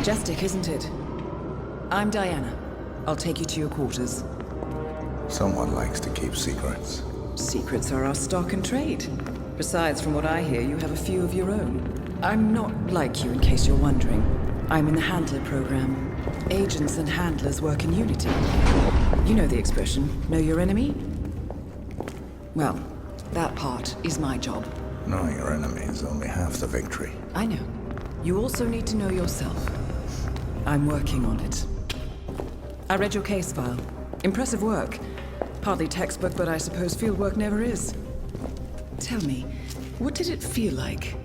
Majestic, isn't it? I'm Diana. I'll take you to your quarters. Someone likes to keep secrets. Secrets are our stock and trade. Besides, from what I hear, you have a few of your own. I'm not like you, in case you're wondering. I'm in the Handler program. Agents and handlers work in unity. You know the expression, know your enemy? Well, that part is my job. Knowing your enemy is only half the victory. I know. You also need to know yourself. I'm working on it. I read your case file. Impressive work. Partly textbook, but I suppose field work never is. Tell me, what did it feel like,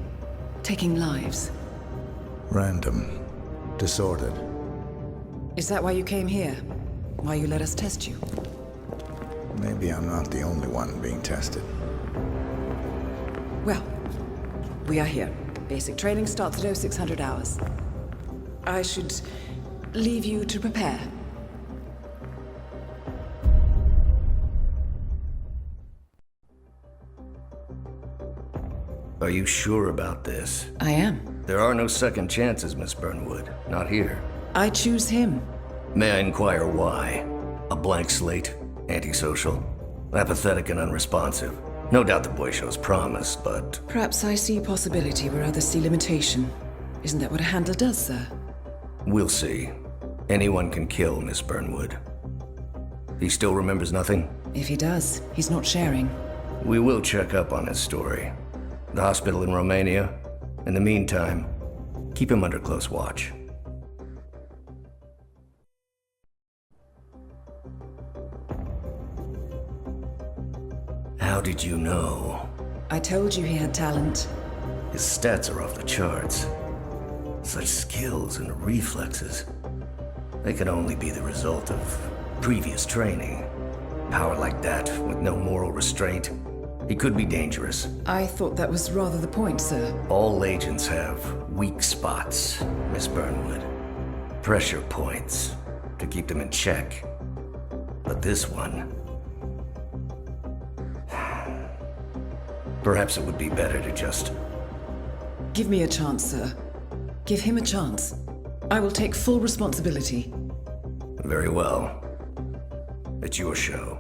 taking lives? Random. Disordered. Is that why you came here? Why you let us test you? Maybe I'm not the only one being tested. Well, we are here. Basic training starts at 0600 hours. I should leave you to prepare. Are you sure about this? I am. There are no second chances, Miss Burnwood. Not here. I choose him. May I inquire why? A blank slate? Antisocial? Apathetic and unresponsive? No doubt the boy shows promise, but... Perhaps I see possibility where others see limitation. Isn't that what a handler does, sir? We'll see. Anyone can kill Miss Burnwood. He still remembers nothing? If he does, he's not sharing. We will check up on his story. The hospital in Romania. In the meantime, keep him under close watch. How did you know? I told you he had talent. His stats are off the charts. Such skills and reflexes. They can only be the result of previous training. Power like that, with no moral restraint, he could be dangerous. I thought that was rather the point, sir. All agents have weak spots, Miss Burnwood. Pressure points to keep them in check. But this one... Perhaps it would be better to just... Give me a chance, sir. Give him a chance. I will take full responsibility. Very well. It's your show.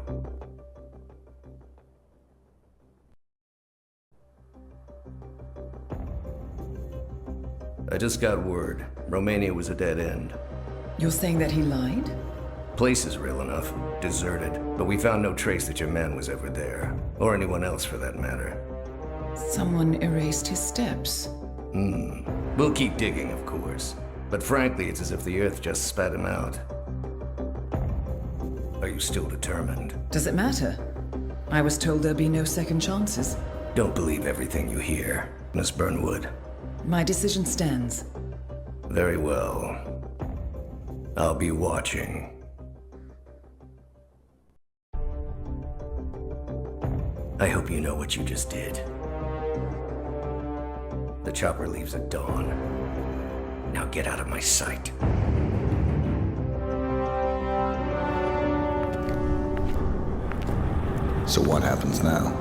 I just got word. Romania was a dead end. You're saying that he lied? Place is real enough. Deserted. But we found no trace that your man was ever there. Or anyone else for that matter. Someone erased his steps. We'll keep digging, of course. But frankly, it's as if the Earth just spat him out. Are you still determined? Does it matter? I was told there'd be no second chances. Don't believe everything you hear, Miss Burnwood. My decision stands. Very well. I'll be watching. I hope you know what you just did. The chopper leaves at dawn. Now get out of my sight. So what happens now?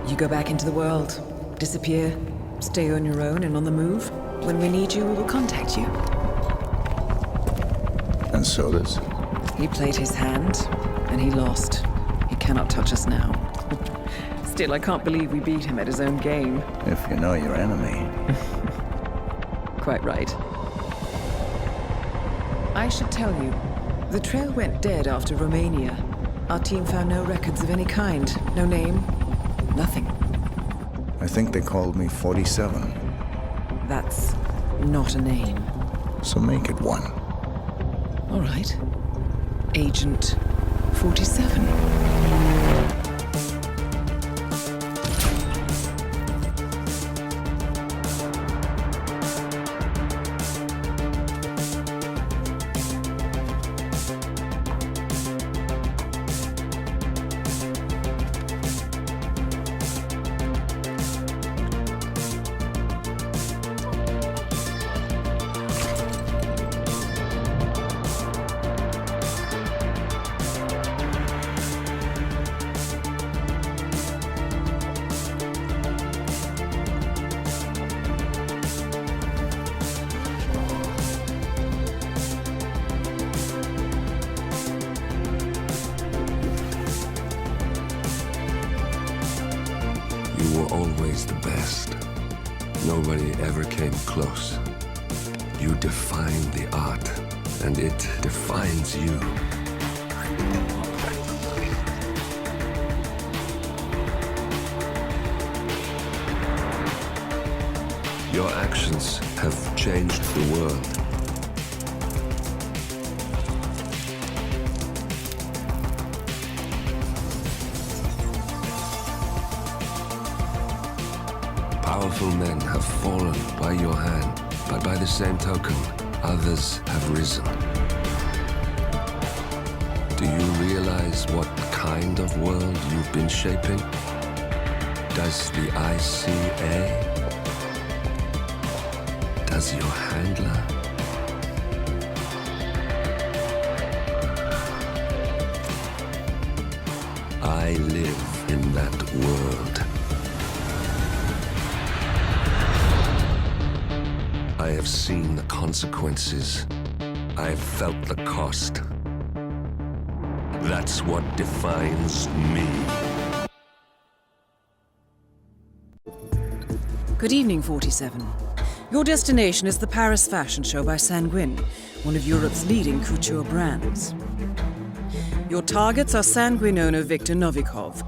You go back into the world, disappear, stay on your own and on the move. When we need you, we will contact you. And so does... He played his hand, and he lost. He cannot touch us now. Still, I can't believe we beat him at his own game. If you know your enemy. Quite right. I should tell you, the trail went dead after Romania. Our team found no records of any kind. No name, nothing. I think they called me 47. That's not a name. So make it one. All right. Agent 47. were always the best. Nobody ever came close. You defined the art, and it defines you. Your actions have changed the world. Powerful men have fallen by your hand, but by the same token, others have risen. Do you realize what kind of world you've been shaping? Does the ICA? Does your handler? I live in that world. I have seen the consequences. I have felt the cost. That's what defines me. Good evening, 47. Your destination is the Paris Fashion Show by Sanguine, one of Europe's leading couture brands. Your targets are Sanguine owner Viktor Novikov,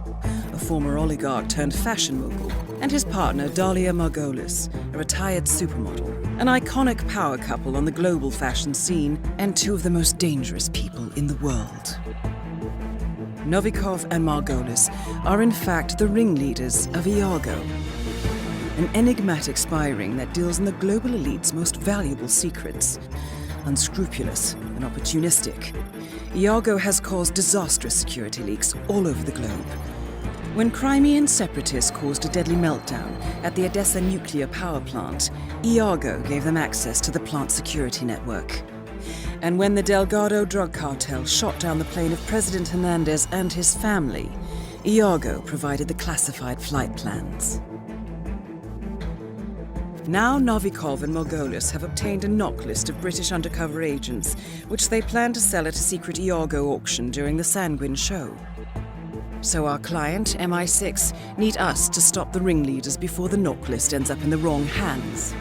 a former oligarch turned fashion mogul, and his partner Dalia Margolis, a retired supermodel, an iconic power couple on the global fashion scene, and two of the most dangerous people in the world. Novikov and Margolis are in fact the ringleaders of Iago, an enigmatic spy ring that deals in the global elite's most valuable secrets. Unscrupulous and opportunistic, Iago has caused disastrous security leaks all over the globe. When Crimean separatists caused a deadly meltdown at the Odessa nuclear power plant, Iago gave them access to the plant's security network. And when the Delgado drug cartel shot down the plane of President Hernandez and his family, Iago provided the classified flight plans. Now Novikov and Margolis have obtained a knock list of British undercover agents, which they plan to sell at a secret Iago auction during the Sanguine show. So our client, MI6, need us to stop the ringleaders before the knock list ends up in the wrong hands.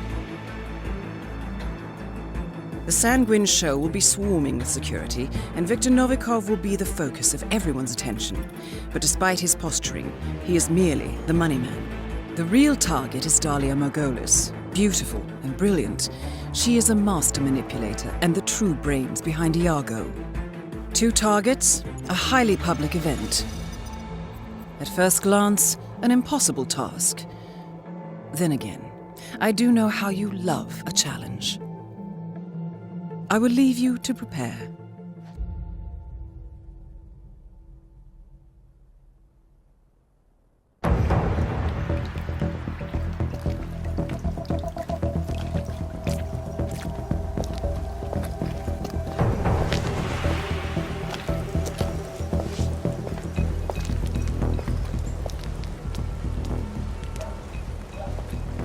The Sanguine show will be swarming with security, and Viktor Novikov will be the focus of everyone's attention. But despite his posturing, he is merely the money man. The real target is Dalia Margolis. Beautiful and brilliant, she is a master manipulator and the true brains behind Iago. Two targets, a highly public event. At first glance, an impossible task. Then again, I do know how you love a challenge. I will leave you to prepare.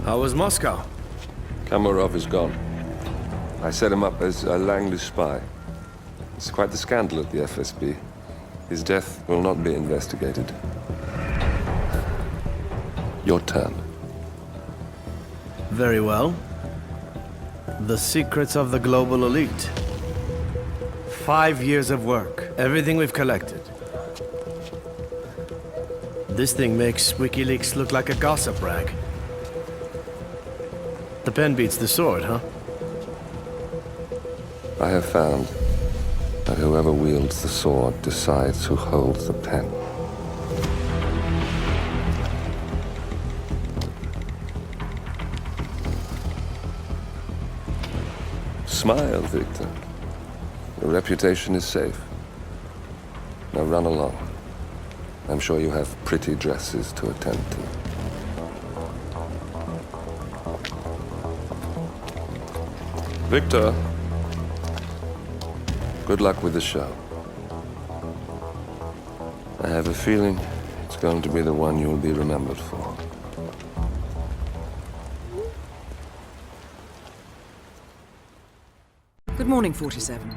How was Moscow? Kamarov is gone. I set him up as a Langley spy. It's quite the scandal at the FSB. His death will not be investigated. Your turn. Very well. The secrets of the global elite. 5 years of work. Everything we've collected. This thing makes WikiLeaks look like a gossip rag. The pen beats the sword, huh? I have found that whoever wields the sword decides who holds the pen. Smile, Victor. Your reputation is safe. Now run along. I'm sure you have pretty dresses to attend to. Victor, good luck with the show. I have a feeling it's going to be the one you'll be remembered for. Good morning, 47.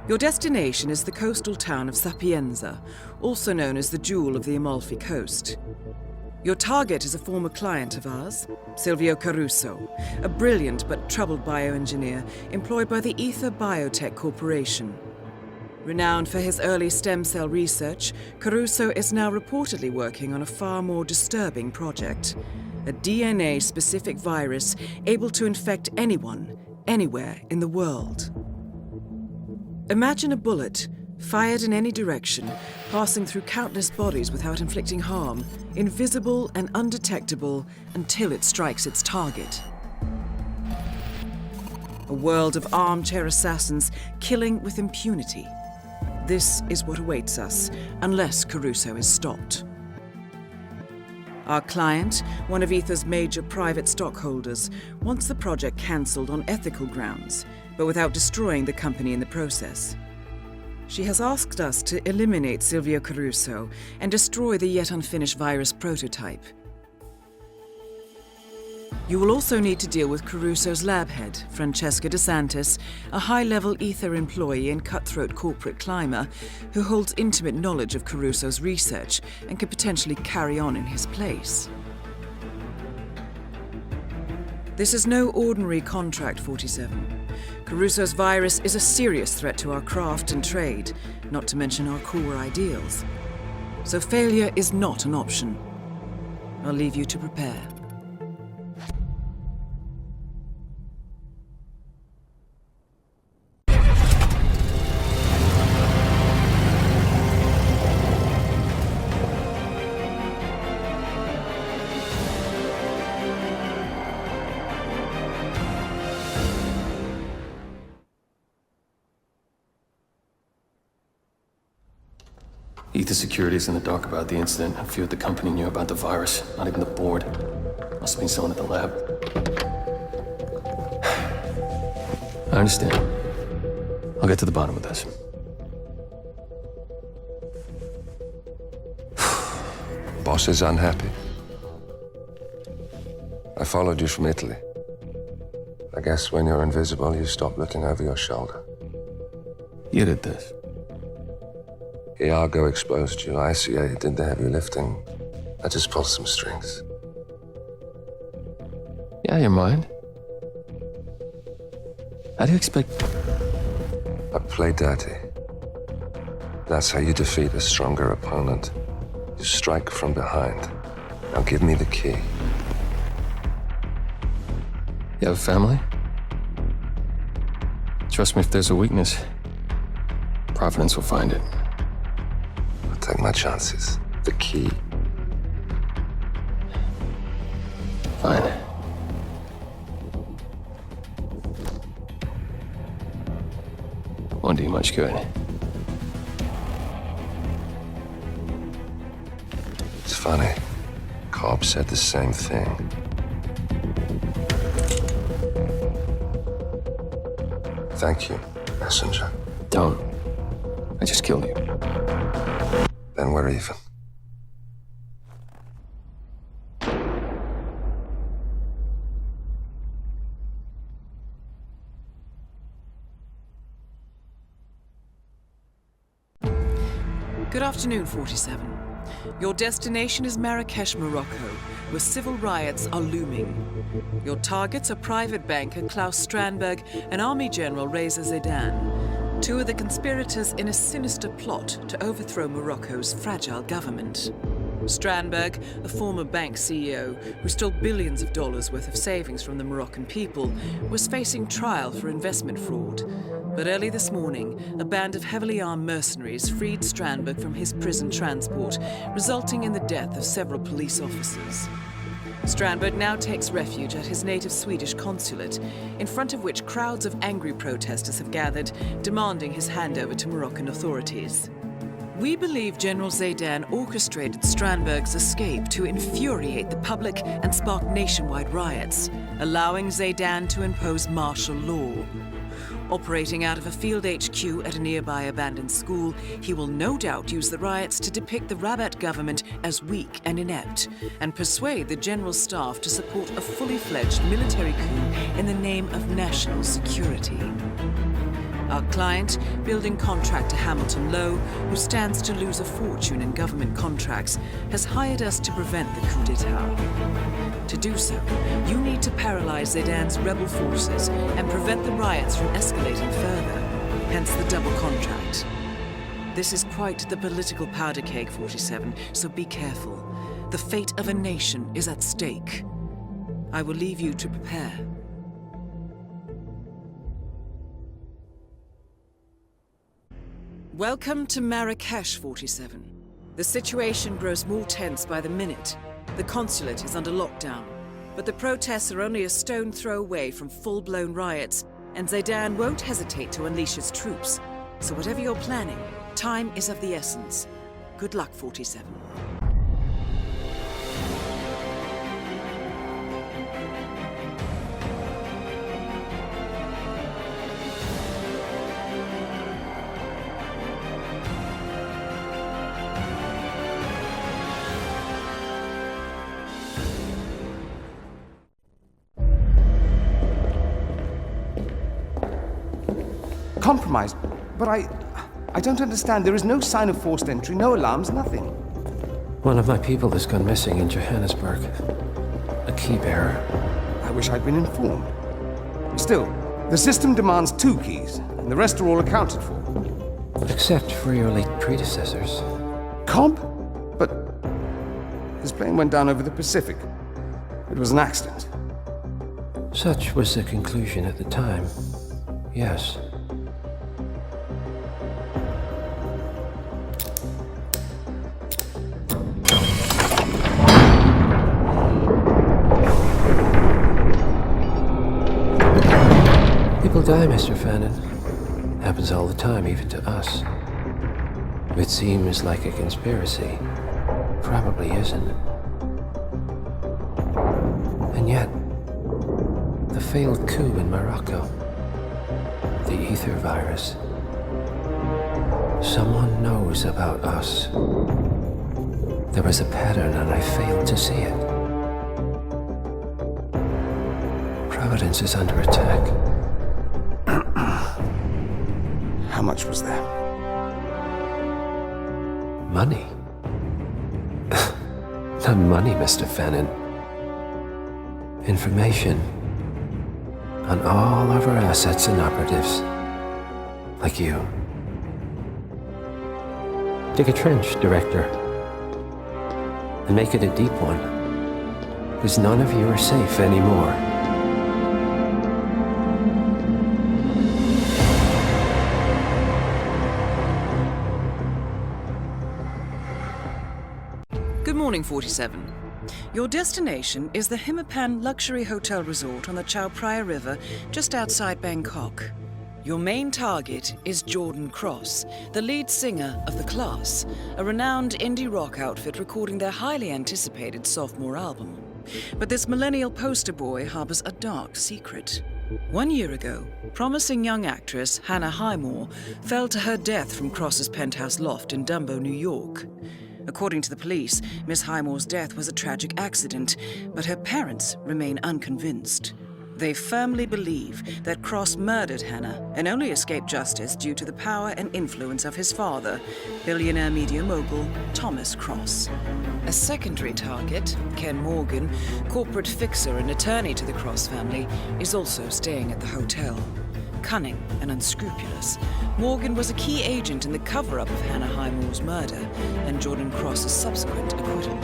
Your destination is the coastal town of Sapienza, also known as the Jewel of the Amalfi Coast. Your target is a former client of ours, Silvio Caruso, a brilliant but troubled bioengineer employed by the Ether Biotech Corporation. Renowned for his early stem cell research, Caruso is now reportedly working on a far more disturbing project. A DNA-specific virus able to infect anyone, anywhere in the world. Imagine a bullet, fired in any direction, passing through countless bodies without inflicting harm, invisible and undetectable until it strikes its target. A world of armchair assassins killing with impunity. This is what awaits us, unless Caruso is stopped. Our client, one of Ether's major private stockholders, wants the project cancelled on ethical grounds, but without destroying the company in the process. She has asked us to eliminate Silvio Caruso and destroy the yet unfinished virus prototype. You will also need to deal with Caruso's lab head, Francesca DeSantis, a high-level Ether employee and cutthroat corporate climber who holds intimate knowledge of Caruso's research and could potentially carry on in his place. This is no ordinary contract, 47. Caruso's virus is a serious threat to our craft and trade, not to mention our core ideals. So failure is not an option. I'll leave you to prepare. Ether Security is in the dark about the incident. A few at the company knew about the virus, not even the board. Must have been someone at the lab. I understand. I'll get to the bottom of this. Boss is unhappy. I followed you from Italy. I guess when you're invisible, you stop looking over your shoulder. You did this. Iago exposed you. ICA did the heavy lifting. I just pulled some strings. Yeah, your mind. How do you expect... I play dirty. That's how you defeat a stronger opponent. You strike from behind. Now give me the key. You have a family? Trust me, if there's a weakness, Providence will find it. I'll take my chances. The key. Fine. Won't do you much good. It's funny. Cobb said the same thing. Thank you, messenger. Don't. I just killed you. Then we're even. Good afternoon, 47. Your destination is Marrakesh, Morocco, where civil riots are looming. Your targets are private banker Klaus Strandberg and Army General Reza Zaidan, two of the conspirators in a sinister plot to overthrow Morocco's fragile government. Strandberg, a former bank CEO who stole billions of dollars worth of savings from the Moroccan people, was facing trial for investment fraud. But early this morning, a band of heavily armed mercenaries freed Strandberg from his prison transport, resulting in the death of several police officers. Strandberg now takes refuge at his native Swedish consulate, in front of which crowds of angry protesters have gathered, demanding his handover to Moroccan authorities. We believe General Zaidan orchestrated Strandberg's escape to infuriate the public and spark nationwide riots, allowing Zaidan to impose martial law. Operating out of a field HQ at a nearby abandoned school, he will no doubt use the riots to depict the Rabat government as weak and inept, and persuade the general staff to support a fully fledged military coup in the name of national security. Our client, building contractor Hamilton Lowe, who stands to lose a fortune in government contracts, has hired us to prevent the coup d'etat. To do so, you need to paralyze Zaydan's rebel forces and prevent the riots from escalating further, hence the double contract. This is quite the political powder keg, 47, so be careful. The fate of a nation is at stake. I will leave you to prepare. Welcome to Marrakesh, 47. The situation grows more tense by the minute. The consulate is under lockdown, but the protests are only a stone throw away from full-blown riots, and Zaydan won't hesitate to unleash his troops. So whatever you're planning, time is of the essence. Good luck, 47. Compromised? But I don't understand. There is no sign of forced entry, no alarms, nothing. One of my people has gone missing in Johannesburg. A key bearer. I wish I'd been informed. Still, the system demands 2 keys, and the rest are all accounted for. Except for your late predecessors. Comp? But his plane went down over the Pacific. It was an accident. Such was the conclusion at the time. Yes. People die, Mr. Fannin. Happens all the time, even to us. It seems like a conspiracy. Probably isn't. And yet, the failed coup in Morocco, the ether virus. Someone knows about us. There was a pattern and I failed to see it. Providence is under attack. How much was there? Money? Not money, Mr. Fannin. Information on all of our assets and operatives. Like you. Dig a trench, Director. And make it a deep one. Because none of you are safe anymore. Good morning, 47. Your destination is the Hitman luxury hotel resort on the Chao Phraya River, just outside Bangkok. Your main target is Jordan Cross, the lead singer of The Class, a renowned indie rock outfit recording their highly anticipated sophomore album. But this millennial poster boy harbors a dark secret. 1 year ago, promising young actress Hannah Highmore fell to her death from Cross's penthouse loft in Dumbo, New York. According to the police, Miss Highmore's death was a tragic accident, but her parents remain unconvinced. They firmly believe that Cross murdered Hannah and only escaped justice due to the power and influence of his father, billionaire media mogul Thomas Cross. A secondary target, Ken Morgan, corporate fixer and attorney to the Cross family, is also staying at the hotel. Cunning and unscrupulous, Morgan was a key agent in the cover-up of Hannah Highmore's murder and Jordan Cross's subsequent acquittal.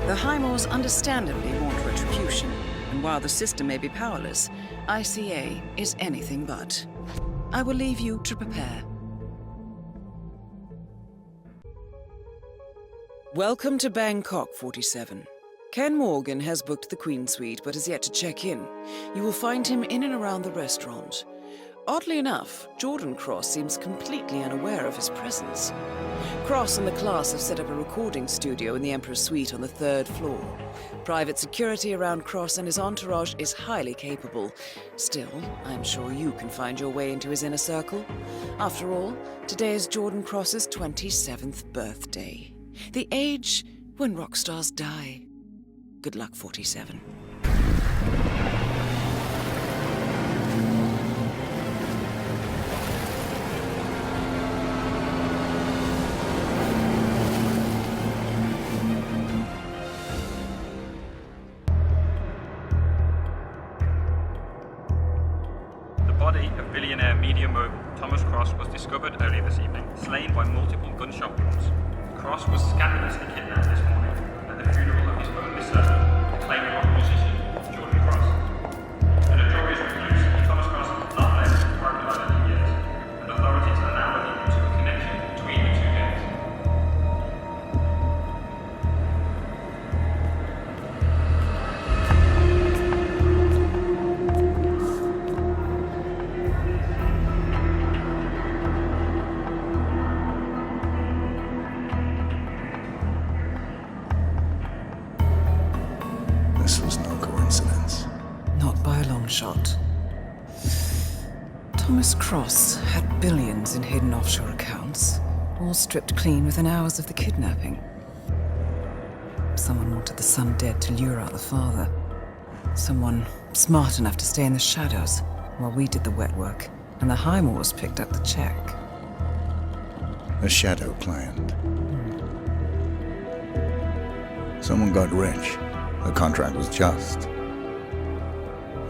The Highmores understandably want retribution, and while the system may be powerless, ICA is anything but. I will leave you to prepare. Welcome to Bangkok, 47. Ken Morgan has booked the Queen Suite but has yet to check in. You will find him in and around the restaurant. Oddly enough, Jordan Cross seems completely unaware of his presence. Cross and the Class have set up a recording studio in the Emperor's Suite on the 3rd floor. Private security around Cross and his entourage is highly capable. Still, I'm sure you can find your way into his inner circle. After all, today is Jordan Cross's 27th birthday. The age when rock stars die. Good luck, 47. Olivia Mobile, Thomas Cross, was discovered earlier this evening, slain by multiple gunshot wounds. Cross was scandalously kidnapped this morning at the funeral of his only son, acclaimed rock musician Jordan Cross. A notorious recluse, Thomas Cross has not left the parking lot in years, and authorities are now looking into a connection between the two gangs. This was no coincidence. Not by a long shot. Thomas Cross had billions in hidden offshore accounts, all stripped clean within hours of the kidnapping. Someone wanted the son dead to lure out the father. Someone smart enough to stay in the shadows while we did the wet work, and the Highmores picked up the check. A shadow client. Someone got rich. The contract was just.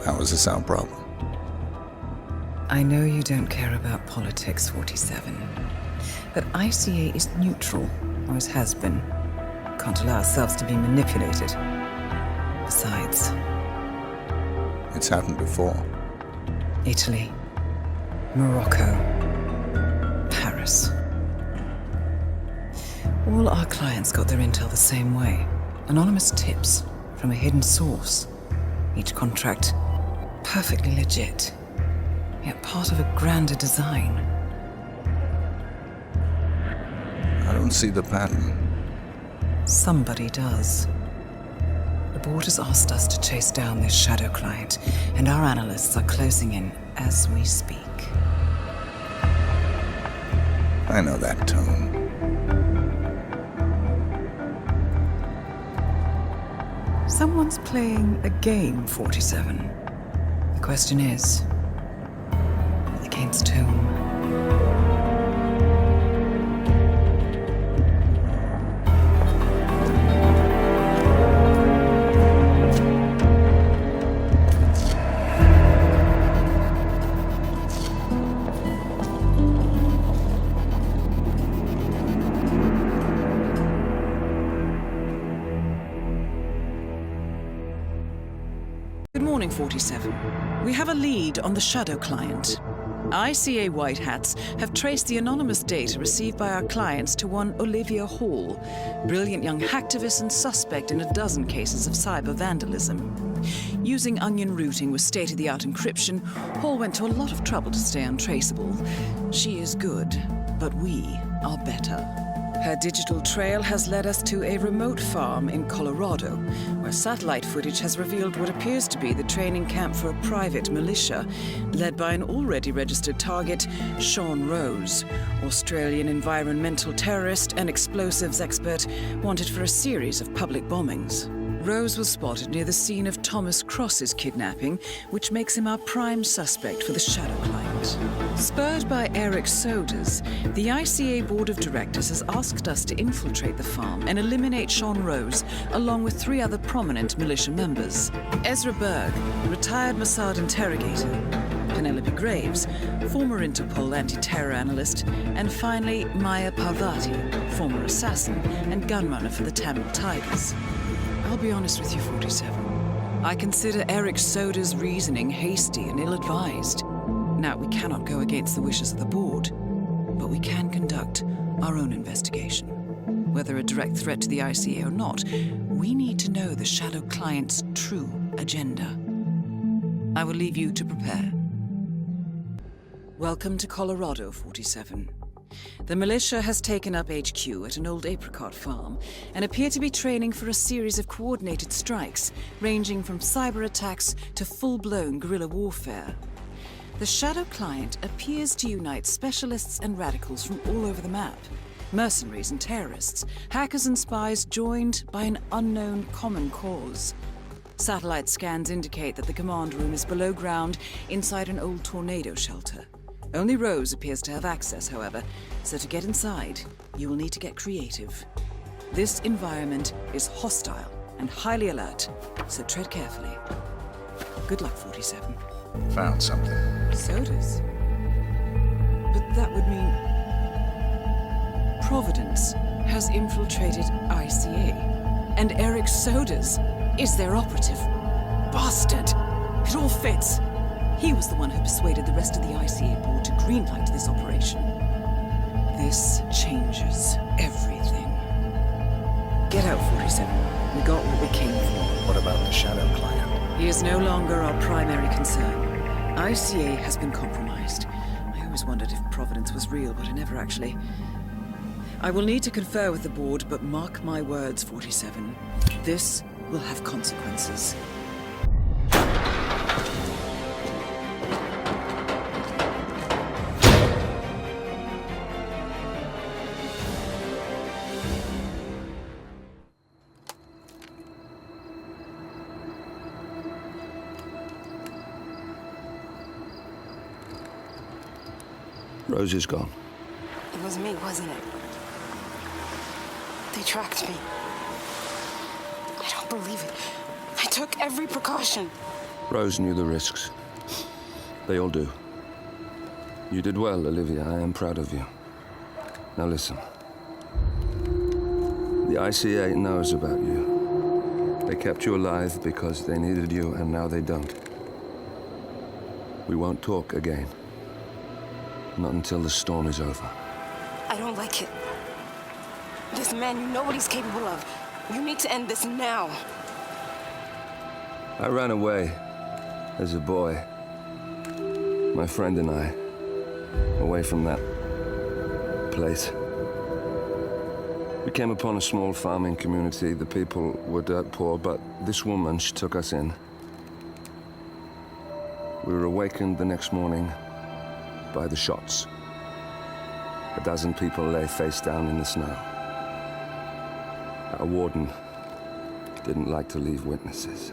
How is this our problem? I know you don't care about politics, 47. But ICA is neutral, always has been. Can't allow ourselves to be manipulated. Besides, It's happened before. Italy, Morocco, Paris. All our clients got their intel the same way. Anonymous tips from a hidden source. Each contract perfectly legit, yet part of a grander design. I don't see the pattern. Somebody does. The board has asked us to chase down this shadow client, and our analysts are closing in as we speak. I know that tone. Someone's playing a game, 47. The question is, against whom? Good morning, 47. We have a lead on the shadow client. ICA White Hats have traced the anonymous data received by our clients to one Olivia Hall, brilliant young hacktivist and suspect in a dozen cases of cyber vandalism. Using onion routing with state-of-the-art encryption, Hall went to a lot of trouble to stay untraceable. She is good, but we are better. Her digital trail has led us to a remote farm in Colorado, where satellite footage has revealed what appears to be the training camp for a private militia, led by an already registered target, Sean Rose, Australian environmental terrorist and explosives expert wanted for a series of public bombings. Rose was spotted near the scene of Thomas Cross's kidnapping, which makes him our prime suspect for the shadow client. Spurred by Eric Sodas, the ICA Board of Directors has asked us to infiltrate the farm and eliminate Sean Rose, along with 3 other prominent militia members. Ezra Berg, retired Mossad interrogator, Penelope Graves, former Interpol anti-terror analyst, and finally Maya Parvati, former assassin and gunrunner for the Tamil Tigers. I'll be honest with you, 47. I consider Eric Soda's reasoning hasty and ill-advised. Now, we cannot go against the wishes of the board, but we can conduct our own investigation. Whether a direct threat to the ICA or not, we need to know the shadow client's true agenda. I will leave you to prepare. Welcome to Colorado, 47. The militia has taken up HQ at an old apricot farm and appear to be training for a series of coordinated strikes, ranging from cyber attacks to full-blown guerrilla warfare. The shadow client appears to unite specialists and radicals from all over the map, mercenaries and terrorists, hackers and spies joined by an unknown common cause. Satellite scans indicate that the command room is below ground inside an old tornado shelter. Only Rose appears to have access, however, so to get inside, you will need to get creative. This environment is hostile and highly alert, so tread carefully. Good luck, 47. Found something. Sodas. That would mean Providence has infiltrated ICA, and Eric Sodas is their operative. Bastard! It all fits. He was the one who persuaded the rest of the ICA board to greenlight this operation. This changes everything. Get out, 47. We got what we came for. What about the Shadow Client? He is no longer our primary concern. ICA has been compromised. I always wondered if Providence was real, but I never actually... I will need to confer with the board, but mark my words, 47. This will have consequences. Rose is gone. It was me, wasn't it? They tracked me. I don't believe it. I took every precaution. Rose knew the risks. They all do. You did well, Olivia. I am proud of you. Now listen. The ICA knows about you. They kept you alive because they needed you, and now they don't. We won't talk again. Not until the storm is over. I don't like it. This man, you know what he's capable of. You need to end this now. I ran away as a boy. My friend and I. Away from that place. We came upon a small farming community. The people were dirt poor, but this woman, she took us in. We were awakened the next morning by the shots. A dozen people lay face down in the snow. Our warden didn't like to leave witnesses.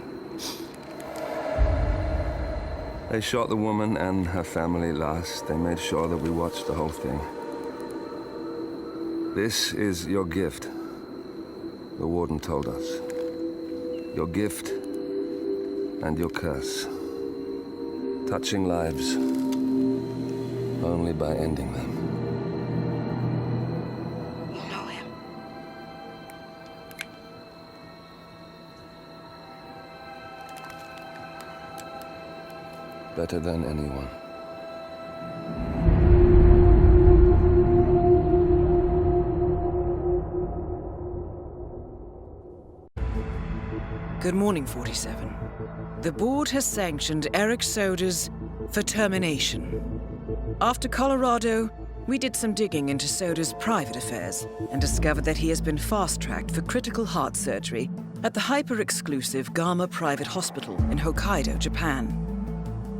They shot the woman and her family last. They made sure that we watched the whole thing. This is your gift, the warden told us. Your gift and your curse. Touching lives only by ending them. You know him. Better than anyone. Good morning, 47. The board has sanctioned Eric Sodas for termination. After Colorado, we did some digging into Soda's private affairs and discovered that he has been fast-tracked for critical heart surgery at the hyper-exclusive Gama Private Hospital in Hokkaido, Japan.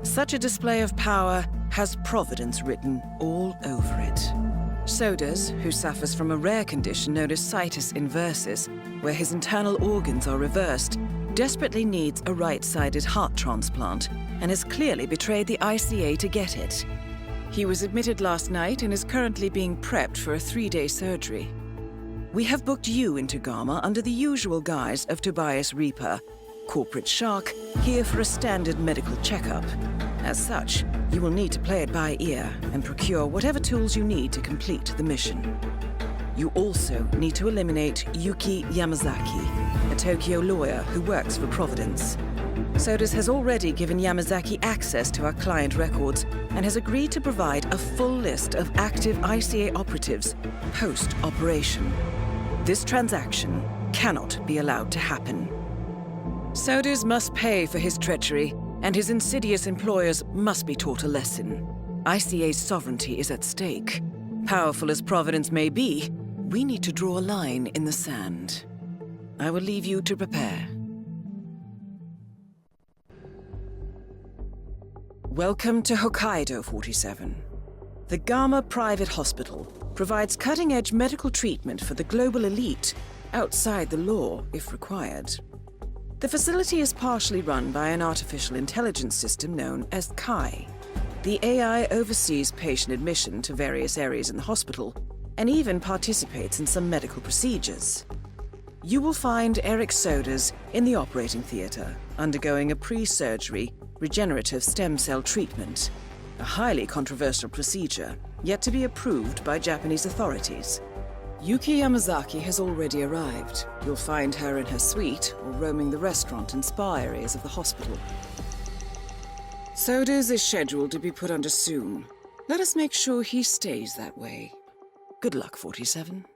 Such a display of power has Providence written all over it. Sodas, who suffers from a rare condition known as situs inversus, where his internal organs are reversed, desperately needs a right-sided heart transplant and has clearly betrayed the ICA to get it. He was admitted last night and is currently being prepped for a 3-day surgery. We have booked you into Gama under the usual guise of Tobias Reaper, corporate shark, here for a standard medical checkup. As such, you will need to play it by ear and procure whatever tools you need to complete the mission. You also need to eliminate Yuki Yamazaki, a Tokyo lawyer who works for Providence. Sodas has already given Yamazaki access to our client records and has agreed to provide a full list of active ICA operatives post-operation. This transaction cannot be allowed to happen. Sodas must pay for his treachery, and his insidious employers must be taught a lesson. ICA's sovereignty is at stake. Powerful as Providence may be, we need to draw a line in the sand. I will leave you to prepare. Welcome to Hokkaido, 47. The Gama Private Hospital provides cutting-edge medical treatment for the global elite, outside the law if required. The facility is partially run by an artificial intelligence system known as Kai. The AI oversees patient admission to various areas in the hospital and even participates in some medical procedures. You will find Eric Sodas in the operating theater, undergoing a pre-surgery regenerative stem cell treatment, a highly controversial procedure. yet to be approved by Japanese authorities. Yuki Yamazaki has already arrived. You'll find her in her suite or roaming the restaurant and spa areas of the hospital. Sodas is scheduled to be put under soon. Let us make sure he stays that way. Good luck, 47.